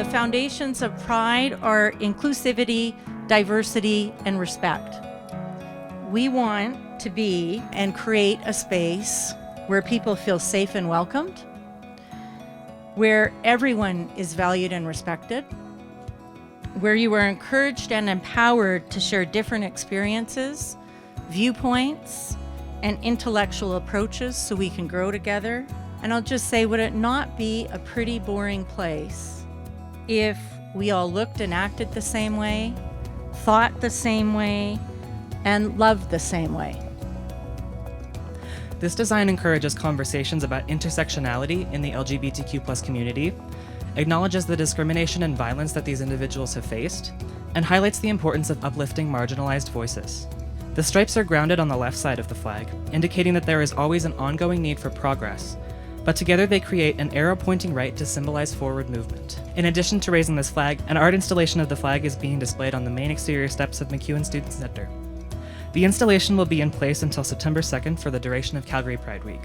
The foundations of Pride are inclusivity, diversity, and respect. We want to be and create a space where people feel safe and welcomed, where everyone is valued and respected, where you are encouraged and empowered to share different experiences, viewpoints, and intellectual approaches so we can grow together. And I'll just say, would it not be a pretty boring place if we all looked and acted the same way, thought the same way, and loved the same way? This design encourages conversations about intersectionality in the LGBTQ+ community, acknowledges the discrimination and violence that these individuals have faced, and highlights the importance of uplifting marginalized voices. The stripes are grounded on the left side of the flag, indicating that there is always an ongoing need for progress, but together they create an arrow pointing right to symbolize forward movement. In addition to raising this flag, an art installation of the flag is being displayed on the main exterior steps of MacEwan Student Centre. The installation will be in place until September 2nd for the duration of Calgary Pride Week.